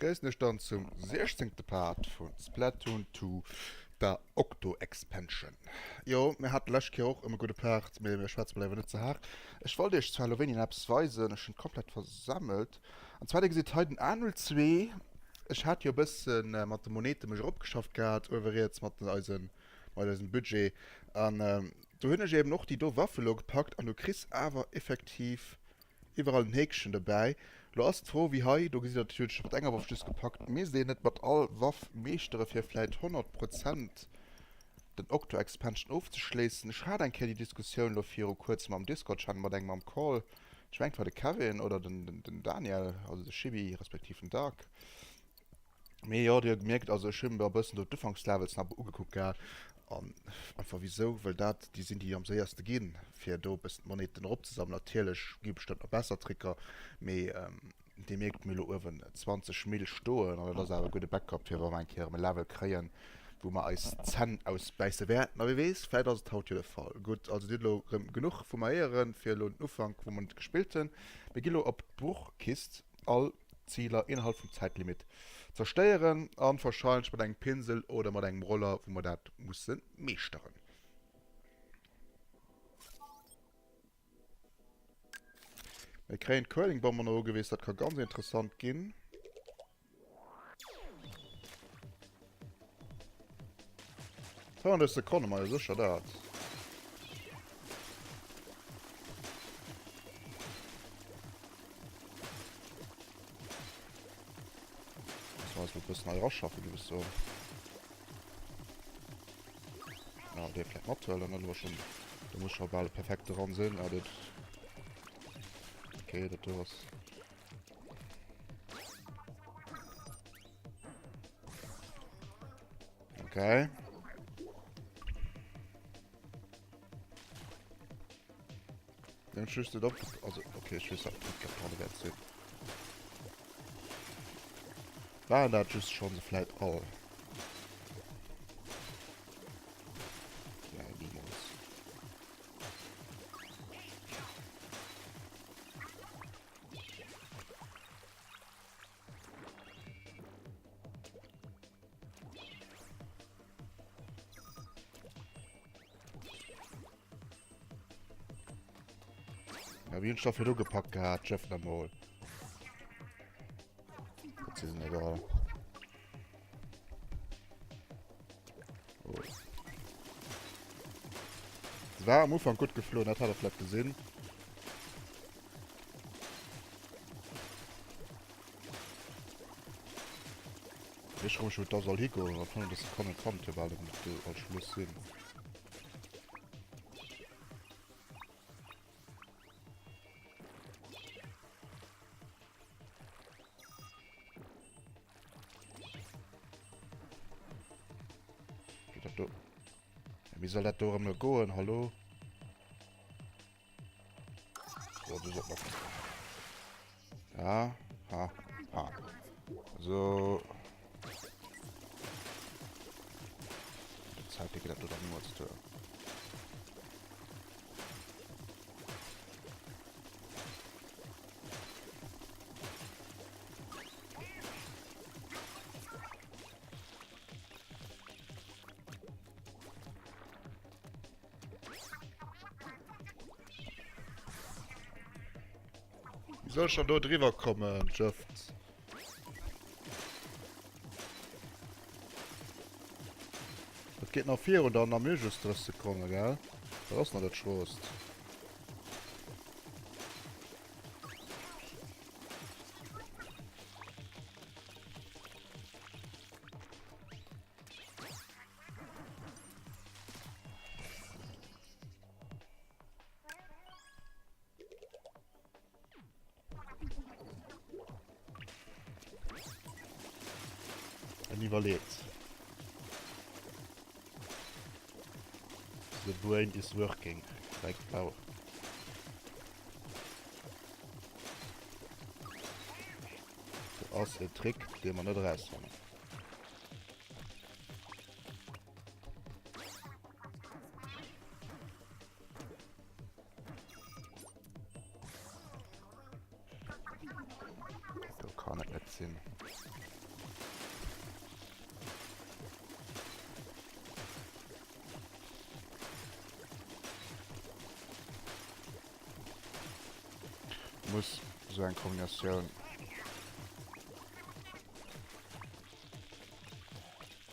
begrüßen euch dann zum 16. Part von Splatoon 2, der Octo-Expansion. Jo, mir hat letztes Jahr auch immer gute Part, mir schwarz bleiben nicht so hart. Ich wollte euch zu Halloween etwas weisen, ich bin komplett versammelt. Und zwar, ihr heute Annual 2, ich hatte ja ein bisschen mit der Monete mich abgeschafft gehabt, über jetzt mit unserem Budget. Und da habe ich eben noch die Waffe gepackt und du kriegst aber effektiv überall ein Häkchen dabei. Du hast froh wie hei, du siehst natürlich mit enger Waffe gepackt. Mir sehen nicht mit all Waffen meistere für vielleicht 100% den Octo-Expansion aufzuschließen. Ich hatte eigentlich die Diskussion noch hier kurz mal am Discord-Channel, mal denken, mal am Call. Ich meine, der Kevin oder den Daniel, also der Shibi, respektive den Dark. Mir ja, der gemerkt, also ich habe ein bisschen die Anfangslevels nach angeguckt, ja. Und einfach wieso, weil dat, die sind die am ersten gehen, für da bis Moneten abzusammeln. Natürlich gibt es dann noch besser Tricker, aber die merkt mir nur 20 Mil Stohen, oder das ist aber ein guter Backup, für wenn wir ein Level kreieren, wo man als 10 ausbeißen werden. Aber wie weiß, vielleicht ist es heute der Fall. Gut, also die genug von mir für den Anfang, wo man gespielt haben. Wir gehen auf die Bruchkiste, all Ziele innerhalb vom Zeitlimit zersteieren an wahrscheinlich mit einem Pinsel oder mit einem Roller, wo man das mussten meistern. Wir kriegen Curling-Bomber noch gewesen, das kann ganz interessant gehen. So, das ist der Konne mal sicher da. Das heißt, wir müssen halt rausschaffen, du bist so. Ja, der vielleicht aktuell, dann nur schon. Du musst schon alle perfekt dran sind, aber das. Okay, das war's. Okay. Dann schießt du doch. Also, okay, ich weiß nicht, ich kann gerade werden sehen. War das just schon so vielleicht all? Ja, niemals. Ja, wie ein Stoff hier du gepackt gehabt, Jeff Lamol. Das ist egal. Oh. Das war am Anfang gut geflohen, das hat er vielleicht gesehen. Ich komme schon mit das Alhigo, aber das kann nicht kommen, weil du als Schluss sehen. Wie soll das da immer gehen? Hallo? So, du sollst noch. Ja, ha. So. Die Zeit, die geht das doch niemals zu. Wie soll schon dort drüber kommen, Jeff? Das geht noch 4 und dann am Möglichst zu kommen, gell? Das ist noch das Trost. Und überlebt. The brain is working. Like power. Das ist ein Trick, den man nicht rauskommt. Da kann ich nicht sehen. Muss so eine Kombination.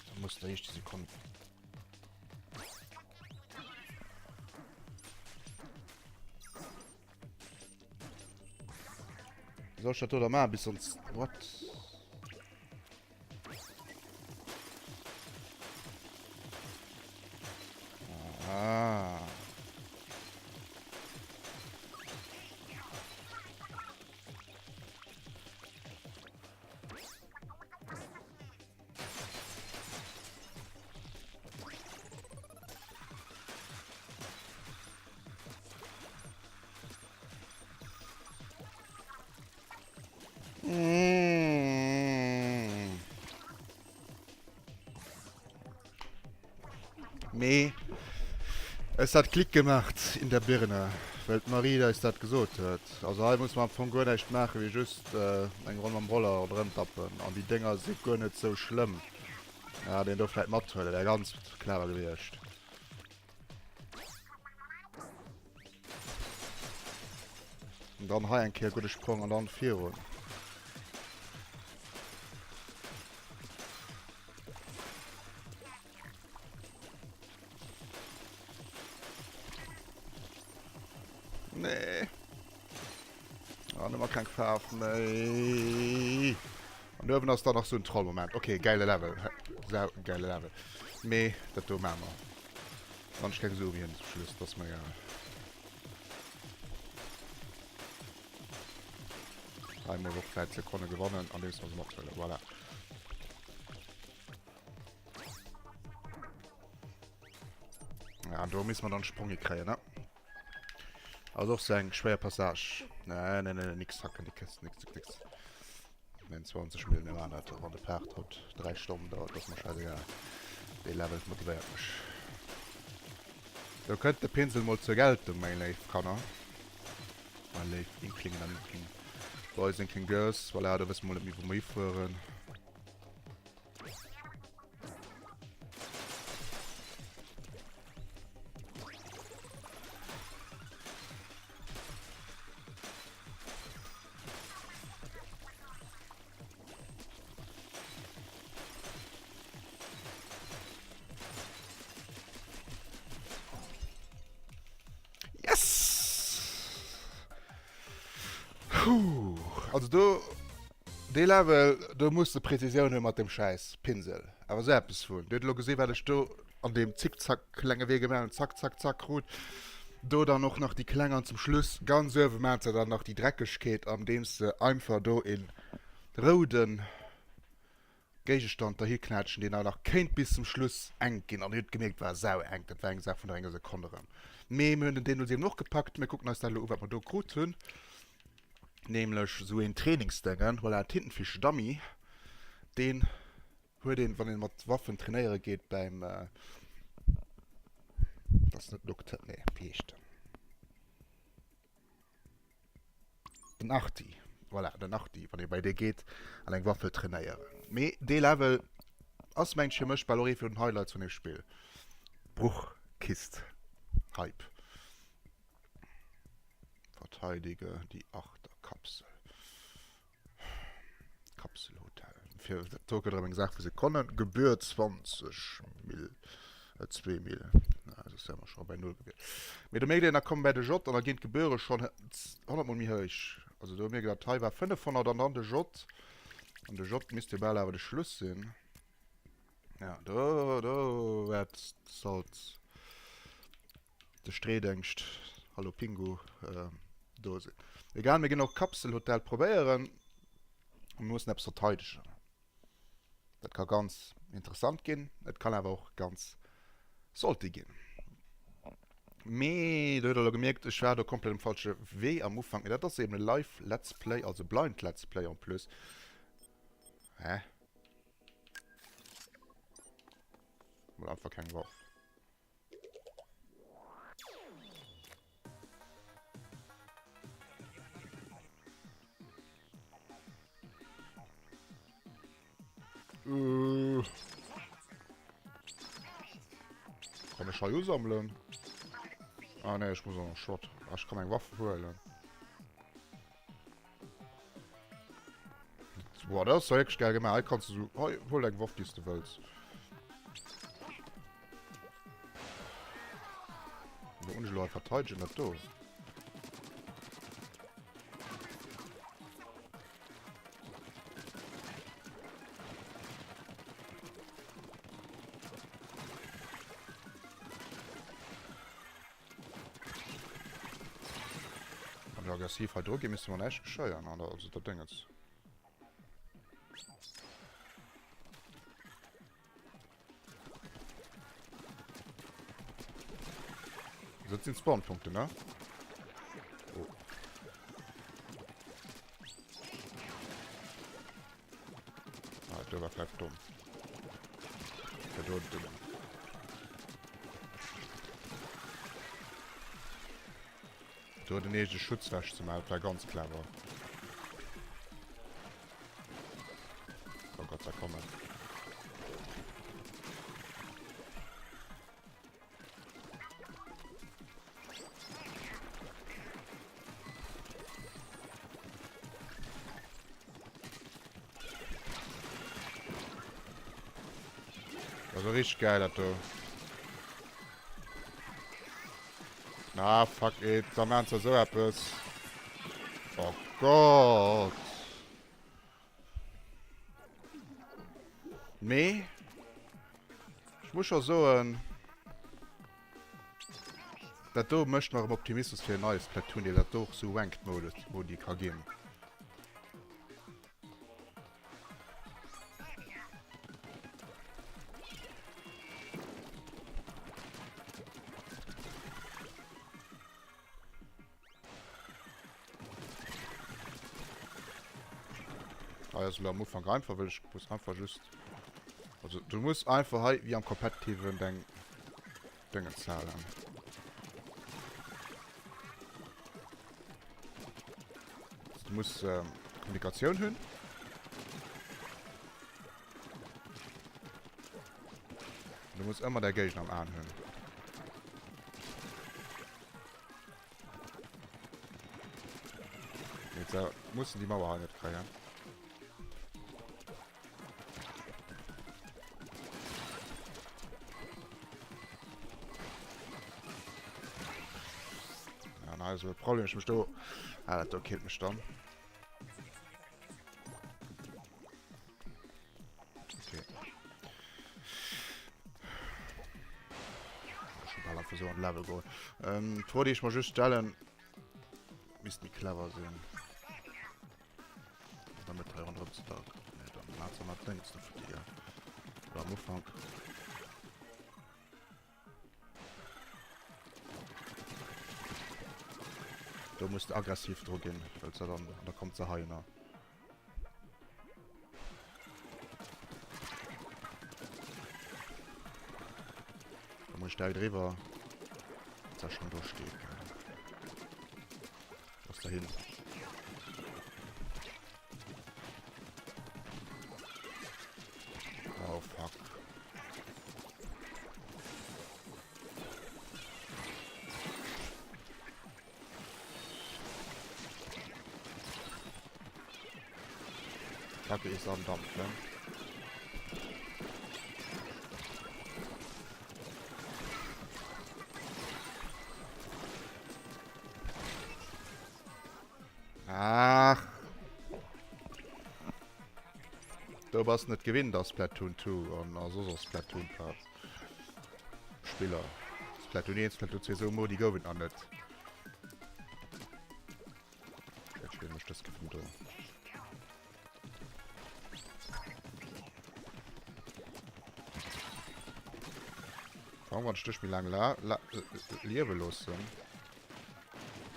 Da muss da echt die Sekunden. Soll ich das oder mal bis sonst. What? Ah. Mm. Nee. Es hat Klick gemacht in der Birne. Weil Marie da ist das gesagt hat. Also da muss man von gar nicht machen, wie just einen Grund am Roller drin tappen. Und die Dinger sind gar nicht so schlimm. Ja, den du vielleicht matt heute, der ganz clever gewirrscht. Und dann habe ich einen guten Sprung und dann 4 Runden. Nee. Oh, nimmer kein Pferd. Nee. Und oben ist da noch so ein Trollmoment. Okay, geile Level. Sehr geile Level. Me, das tun wir mal. Sonst kann ich so wie ein Schluss, das ist mir egal. Einmal noch vielleicht Sekunden gewonnen und das was ich machen will. Voilà. Ja, und da müssen wir dann Sprünge kriegen, ne? Also auch sagen, schwer Passage. Nein, nix hacken, nix. Wenn 20 Minuten im Monat und der Part hat 3 Stunden dauert, das ist mir scheißegal. Die Level motiviert mich. Da könnte der Pinsel mal zur Geltung, mein Life, kann er. Mein Life, Inkling, Boys and Girls, weil er da wissen mal nicht, wie wir fahren. Puh. Also du, die Level, du musst Präzision mit dem Scheiß Pinsel. Aber selbst von. Du hast gesehen, weil ich da an dem Zickzack Klänge Wege mehr und zack, gut. Da dann noch die Klänge zum Schluss. Ganz so merkt dann noch die Dreckigkeit, an dem sie einfach da in roten Gegenstand da hier knatschen, den er noch kennt bis zum Schluss eng gehen. Und nicht gemerkt, war sau eng. Das war gesagt von einer Sekunde. Wir haben den sie noch gepackt. Wir gucken uns dann, ob wir da gut tun. Nämlich so ein Trainingsdingen, weil er Tintenfisch Dummy, den hört den, wenn er mit Waffen trainieren geht beim, das ist nicht Doktor, nee, Piecht. Den Achti, voilà, den Achti, wenn er bei dir geht, an eine Waffe trainieren. Aber die Level, als mein Schimmisch, bei Lori für den Highlights von dem Spiel. Bruchkist, Hype. Verteidige die 8er Kapsel. Kapselhotel. Für Tokio drin gesagt, sie können Gebühr 20 Mil, 2 Mil. Na, das ist ja immer schon bei 0 gewesen. Mit dem Medien, da kommen bei der Jot und da gehen Gebühren schon 100 Mal mehr hoch. Also, da haben wir gesagt, Teil war 500 und dann der Jot. Und der Jot müsste bald aber der Schluss sein. Ja, da wird Salz. Der Streh denkst, hallo Pingu, Dose. Egal, wir gehen noch Kapselhotel probieren. Und muss etwas verteidigen. Das kann ganz interessant gehen, das kann aber auch ganz salty gehen. Du hast gemerkt, ich war da komplett im falschen Weg am Anfang. Das ist eben ein Live-Let's Play, also Blind Let's Play und plus. Hä? Oder einfach kein Waffe. Kann ich Schau sammeln? Ah ne, ich muss auch noch Shot. Ich kann meine Waffe holen. Boah, das ist so echt geil gemacht. Kannst du so, hol deinen Wurf, die du willst. Der Ungelo hat verteidigt nicht da. Und aggressiv halt drücken, müssen wir nicht gescheuern, oder? Also, das Ding ist. Das sind Spawnpunkte, ne? Oh. Ah, der war vielleicht dumm. Der war dumm. Du hast den nächsten Schutzwäsche zum Beispiel, ganz clever. Oh Gott, da kommen. Das war richtig geil, das du. Na, fuck it, da machen sie so etwas. Oh Gott. Nee. Ich muss schon so ein. Dat du möcht noch Optimismus fir neues Platoon, dat doch so wankt modet, wo die kann gehen. Also am Anfang einfach will ich muss einfach just. Also du musst einfach halt wie am kompetitiven Dinge zahlen. Du musst Kommunikation hören. Du musst immer der Gegner am anhören. Jetzt mussten die Mauer nicht kriegen. Ja, also das Problem ist, du. Ah, das killt mich dann. Für so ein Level go. Vor ich mal just stellen müsst die clever sehen. Damit 300 Tag. Nee, dann macht's mal denkst du für dir. Oder am Anfang. Du musst aggressiv drücken, weil dann da kommt der Heiner. Da muss ich da drüber. Da schon durchsteht. Was dahin? Oh fuck. Kacke ist am Dampf, ne? Ach. Du hast nicht gewinnen das Platoon 2 und also das Platoon Part. Spieler. Das Platoon 1, Platoon 2 so Modi gewinnen an nicht. Jetzt will ich das gefunden. Warum war ein Stück wie lange lebelos sind?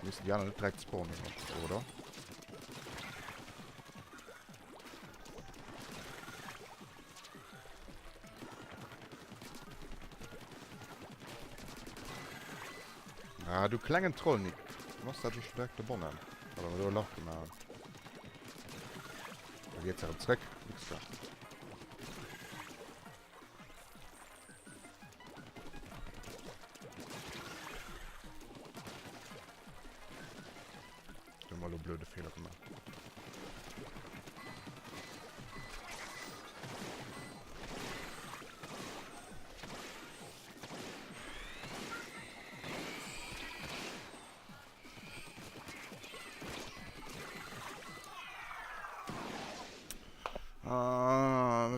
Müssen die anderen nicht direkt spawnen, oder? Ah, du klangen Troll nicht. Du machst da schon stärkte Bonnen. Oder du lacht gemacht. Da geht's ja um Zweck. Nix da. Du mal blöde Fehler gemacht.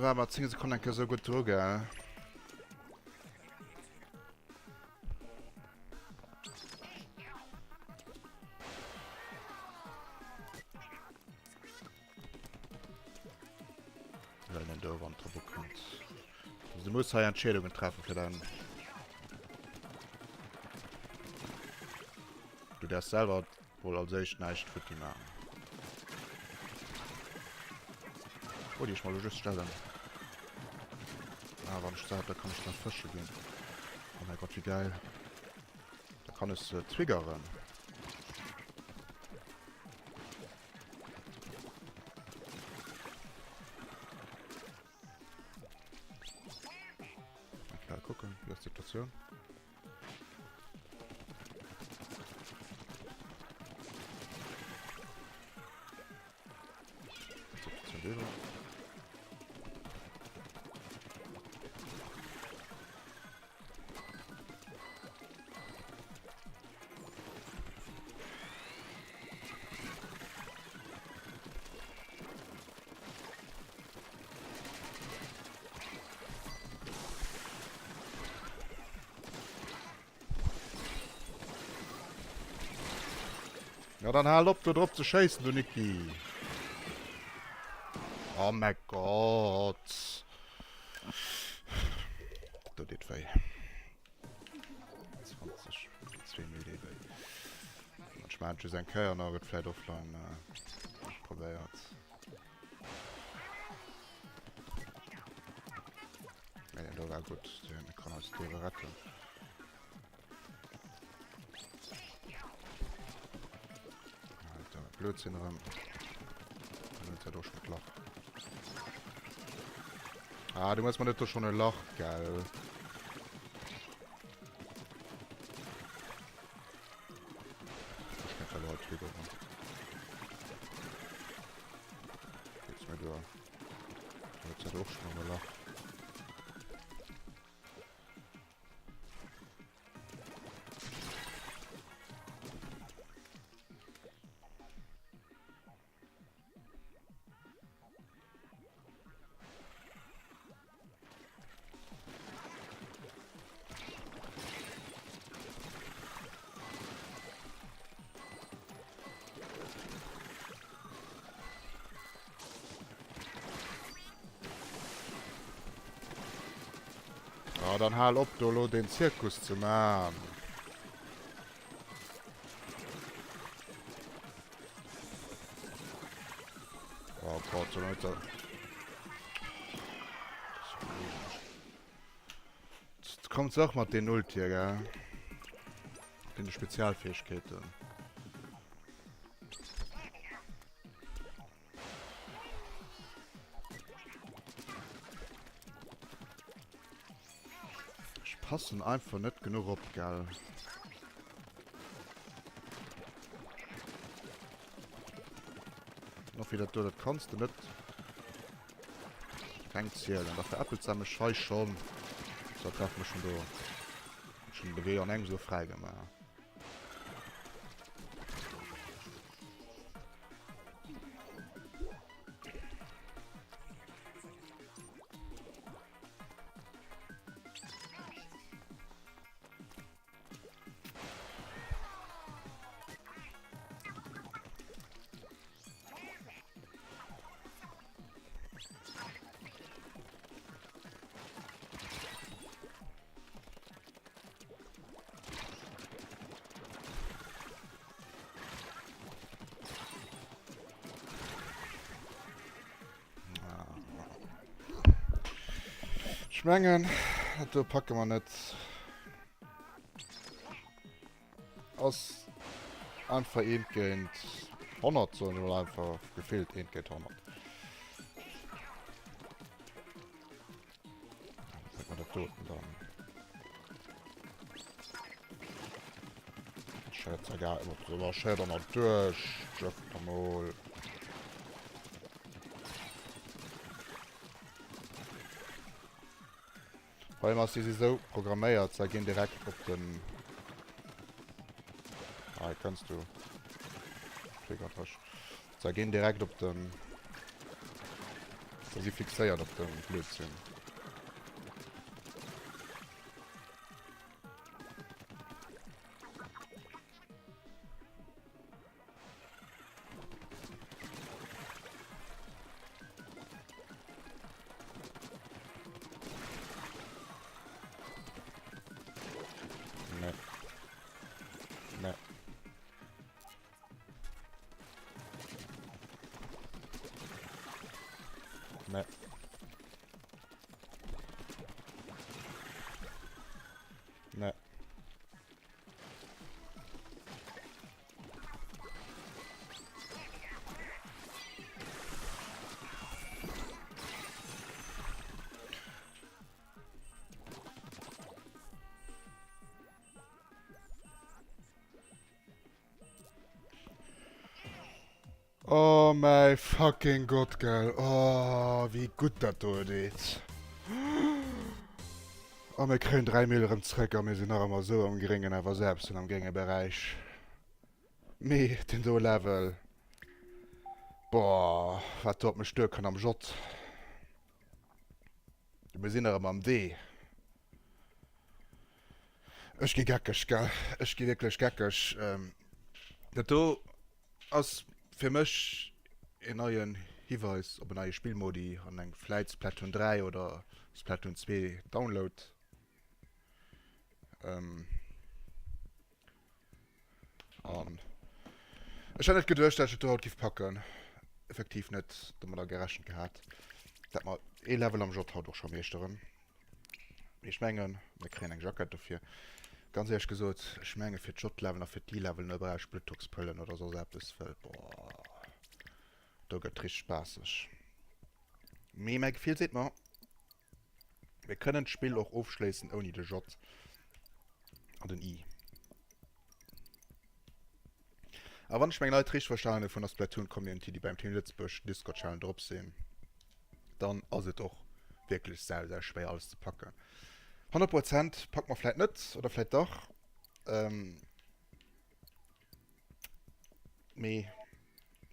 aber 10 Sekunden so gut durch, gell? Wenn den Dörrwand bekommt. Du musst halt Entscheidungen treffen für dann. Du darfst selber wohl als echt nicht für die machen. Oh, die ich mal just stellen. Ah, wenn ich sage, da kann ich nach Fische gehen. Oh mein Gott, wie geil. Da kann es triggern. Okay, gucken, wie ist die Situation? Situation wäre. Ja, dann halt ob du drauf zu scheißen, du Niki. Oh mein Gott. Du dit weh. 20, 2 Minuten. Ich meine, schon sein Kerl noch wird vielleicht offline probiert. Ja, das war gut. Den kann aus der retten. Alter, Blödsinn rum. Dann ist er doch schon Loch. Ah, du musst mal nicht schon ein Loch, geil. Ich kann verloren, Trigger. Geht's mir da. Jetzt ist er doch schon ein Loch. Ja, dann halt ob du den Zirkus zu machen. Oh Gott, so Leute. Jetzt kommt auch mal den Ult hier, gell? Den Spezialfähigkeiten. Ich passe einfach nicht genug ab, gell? Noch wieder du, das kannst du nicht. Kein Ziel, und dafür Appelsamme Scheiß schon. So treffen wir schon da. Schon bewegen und eng so frei gemacht. Schmengen, du packe man nicht. Aus einfach Endgeld 100, sondern einfach gefehlt Endgeld 100. Dann man der Toten dann. Schätze gar immer so was Schäder noch durch. Jeff mal. Weil man sie so programmiert, sie gehen direkt auf den. Ah, kannst du. Sie gehen direkt auf den. Da sie fixiert auf dem Blödsinn. Ne. Ne. Ne. Ne. Oh mein fucking Gott, gell. Oh, wie gut das da geht. Oh, wir kriegen 3 Millionen zurück, aber wir sind noch immer so am geringen, aber selbst in am Gängebereich. Me, den so Level. Boah, was tut mir Stück am Jott. Wir sind noch immer am D. Ich gehe gackisch, gell. Ich gehe wirklich gackisch. Das ist für mich ein neuen Hinweis auf eine neue Spielmodi an ein vielleicht Splatoon 3 oder Splatoon 2 Download. Und ich habe nicht gedacht, dass ich dort packen. Effektiv nicht, da man da gerechnet gehabt. Sag mal, E-Level am Jott hat doch schon mehr drin. Ich meine, wir kriegen eine Jacket dafür. Ganz ehrlich gesagt, ich meine für Jott-Level und für die Level nur bei Splittox-Pöllen oder so selbst, weil, boah, da geht richtig spaßig. Mir gefällt, seht man, wir können das Spiel auch aufschließen ohne den Jott und den I. Aber wenn ich meine Leute richtig verstanden von der Splatoon-Community, die beim Team Lützburg Discord-Channel drauf sehen, dann ist es auch wirklich sehr, sehr schwer alles zu packen. 100% packt man vielleicht nicht oder vielleicht doch.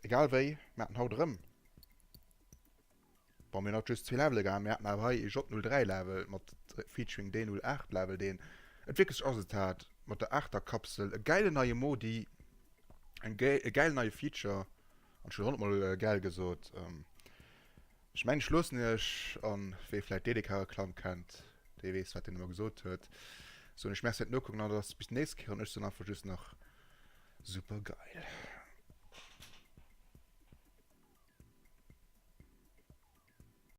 Egal wie, wir hatten haut drin. Wenn wir noch just 2 Level gehen, wir hatten aber hier J 03 Level mit featuring D08 Level, den wirklich ausgetat mit der 8er Kapsel, eine geile neue Modi, ein geile neue Feature und schon mal geil gesagt. Ich meine, Schluss nicht an, wer vielleicht DDK-Klam kennt, der weiß, was den immer gesagt hat. So, ich möchte nur gucken, dass bis nächstes Jahr und ich dann einfach just noch super geil.